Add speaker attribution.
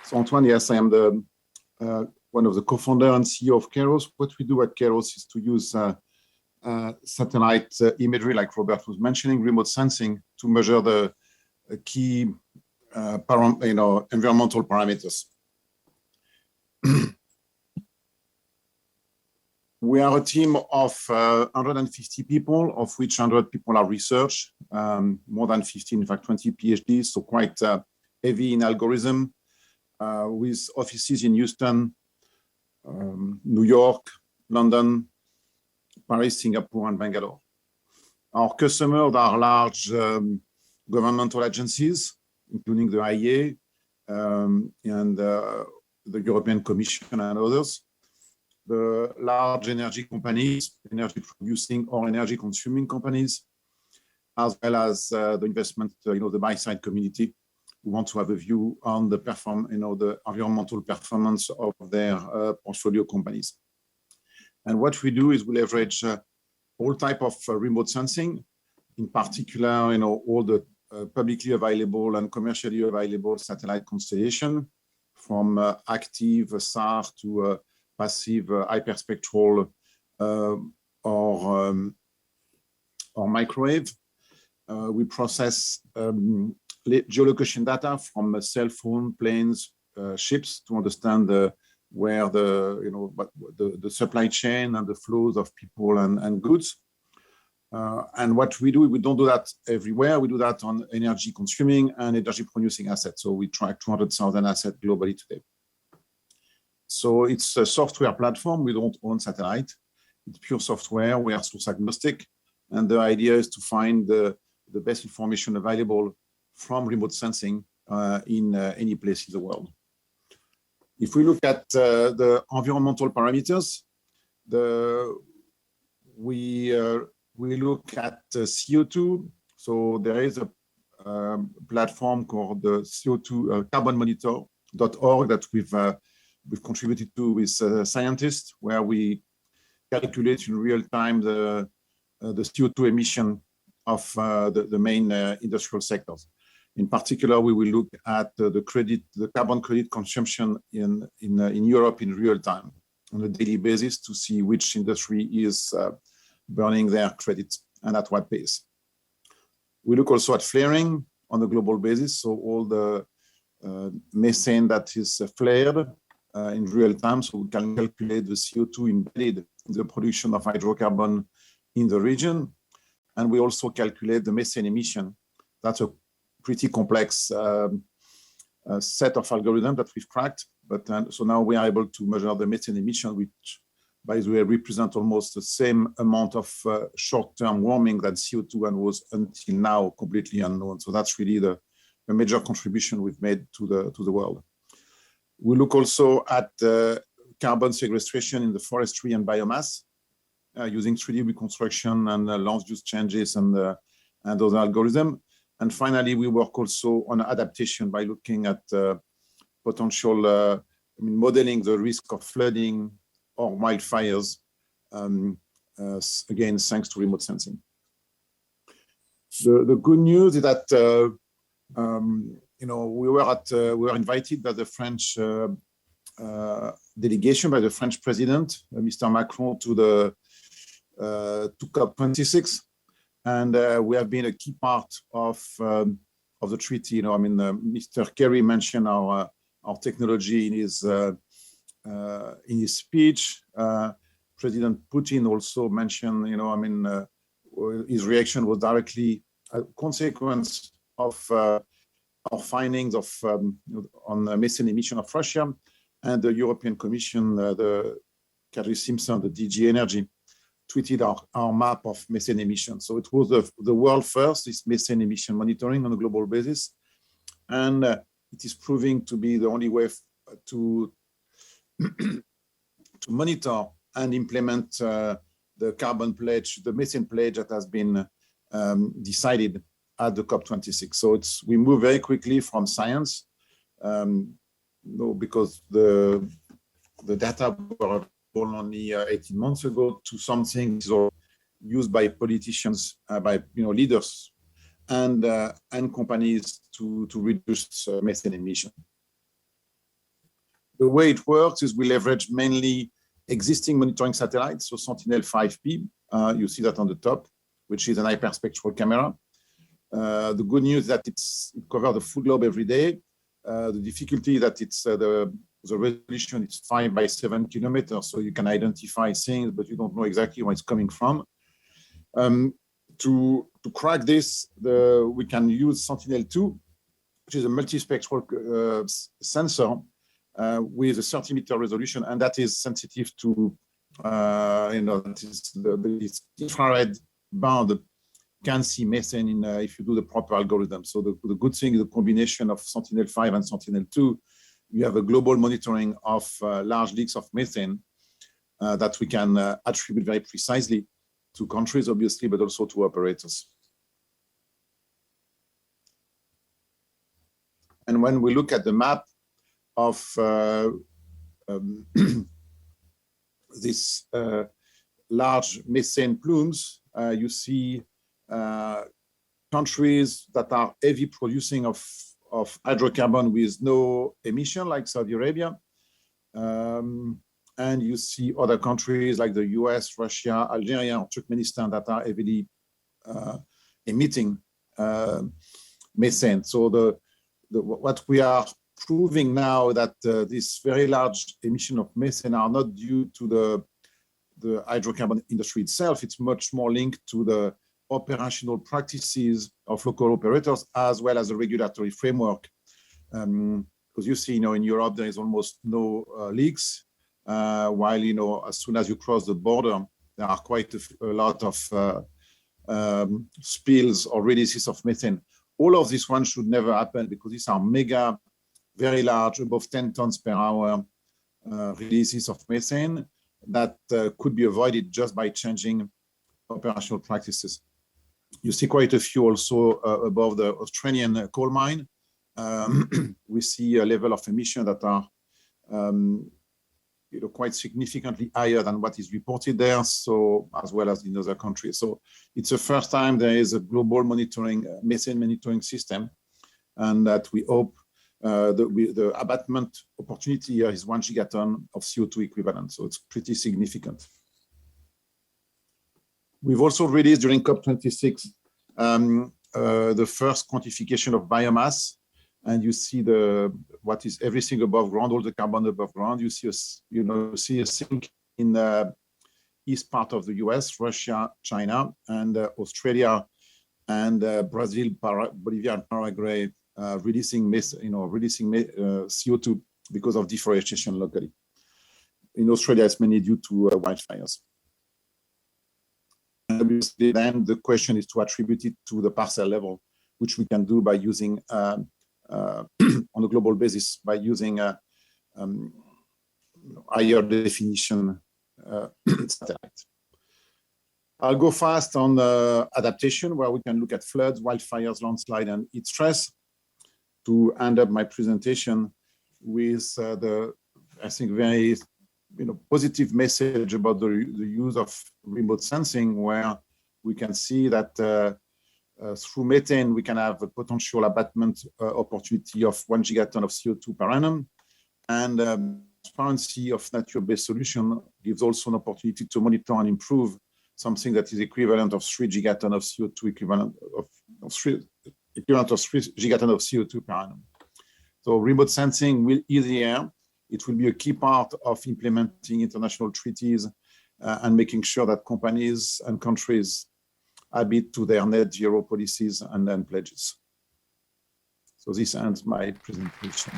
Speaker 1: So Antoine, yes, I am the one of the co-founder and CEO of Kayrros. What we do at Kayrros is to use satellite imagery, like Robert was mentioning, remote sensing, to measure the key environmental parameters. We are a team of 150 people, of which 100 people are research, more than 15, in fact, 20 PhDs, so quite heavy in algorithm, with offices in Houston, New York, London, Paris, Singapore, and Bangalore. Our customers are large governmental agencies, including the IEA and the European Commission and others. The large energy companies, energy producing or energy consuming companies, as well as the investment, the buy side community, who want to have a view on the the environmental performance of their portfolio companies. And what we do is we leverage all type of remote sensing, in particular, all the publicly available and commercially available satellite constellation, from active SAR to passive hyperspectral or microwave. We process geolocation data from cell phone, planes, ships, to understand where the supply chain and the flows of people and goods. And what we do, we don't do that everywhere. We do that on energy consuming and energy producing assets. So we track 200,000 assets globally today. So it's a software platform. We don't own satellite. It's pure software. We are source agnostic. And the idea is to find the best information available from remote sensing in any place in the world. If we look at the environmental parameters, we look at CO2. So there is a platform called the CO2 carbonmonitor.org that we've contributed to with scientists, where we calculate in real time the CO2 emission of the main industrial sectors. In particular, we will look at the carbon credit consumption in Europe in real time on a daily basis to see which industry is burning their credits and at what pace. We look also at flaring on a global basis, so all the methane that is flared in real time, so we can calculate the CO2 embedded in the production of hydrocarbon in the region. And we also calculate the methane emission. That's a pretty complex set of algorithms that we've cracked. But so now we are able to measure the methane emission, which, by the way, represent almost the same amount of short-term warming that CO2 and was until now completely unknown. So that's really the major contribution we've made to the world. We look also at carbon sequestration in the forestry and biomass, using 3D reconstruction and land use changes and those algorithms. And finally, we work also on adaptation by looking at potential, modeling the risk of flooding or wildfires, again, thanks to remote sensing. The good news is that we were invited by the French delegation, by the French president, Mr. Macron, to COP26, and we have been a key part of the treaty. Mr. Kerry mentioned our technology in his speech. President Putin also mentioned, his reaction was directly a consequence of our findings on the methane emission of Russia, and the European Commission, the Kayrros Simpson, the DG Energy, tweeted our map of methane emissions. So it was the world first, this methane emission monitoring on a global basis. And it is proving to be the only way to monitor and implement the carbon pledge, the methane pledge that has been decided at the COP26. So we move very quickly from science, because the data were only 18 months ago, to something used by politicians, by leaders and companies to reduce methane emission. The way it works is we leverage mainly existing monitoring satellites, so Sentinel-5P, you see that on the top, which is an hyperspectral camera. The good news is that it covers the full globe every day. The difficulty is that it's the resolution is 5 by 7 kilometers, so you can identify things, but you don't know exactly where it's coming from. To crack this, we can use Sentinel-2, which is a multispectral sensor with a 30-meter resolution, and that is sensitive to, that is the infrared band can see methane if you do the proper algorithm. So the good thing is the combination of Sentinel-5 and Sentinel-2, you have a global monitoring of large leaks of methane that we can attribute very precisely to countries, obviously, but also to operators. And when we look at the map of this large methane plumes, you see countries that are heavy producing of hydrocarbon with no emission, like Saudi Arabia. And you see other countries like the US, Russia, Algeria, or Turkmenistan that are heavily emitting methane. So what we are proving now that this very large emission of methane are not due to the hydrocarbon industry itself. It's much more linked to the operational practices of local operators as well as a regulatory framework. Because you see, in Europe, there is almost no leaks, while, as soon as you cross the border, there are quite a lot of spills or releases of methane. All of this one should never happen because these are mega, very large, above 10 tons per hour releases of methane that could be avoided just by changing operational practices. You see quite a few also above the Australian coal mine. We see a level of emission that are quite significantly higher than what is reported there, so as well as in other countries. So it's the first time there is a global monitoring, methane monitoring system, and that we hope the abatement opportunity here is 1 gigaton of CO2 equivalent, so it's pretty significant. We've also released during COP26 the first quantification of biomass, and you see what is everything above ground, all the carbon above ground. You see a sink in the east part of the US, Russia, China, and Australia, and Brazil, Bolivia, and Paraguay releasing CO2 because of deforestation locally. In Australia, it's mainly due to wildfires. And obviously, then the question is to attribute it to the parcel level, which we can do by using on a global basis by using higher definition satellite. I'll go fast on adaptation, where we can look at floods, wildfires, landslide, and heat stress, to end up my presentation with I think, very positive message about the use of remote sensing, where we can see that through methane, we can have a potential abatement opportunity of 1 gigaton of CO2 per annum. And transparency of nature-based solution gives also an opportunity to monitor and improve something that is equivalent of 3 gigaton of CO2 equivalent of 3 gigaton of CO2 per annum. So remote sensing will ease the air. It will be a key part of implementing international treaties and making sure that companies and countries adhere to their net zero policies and then pledges. So this ends my presentation.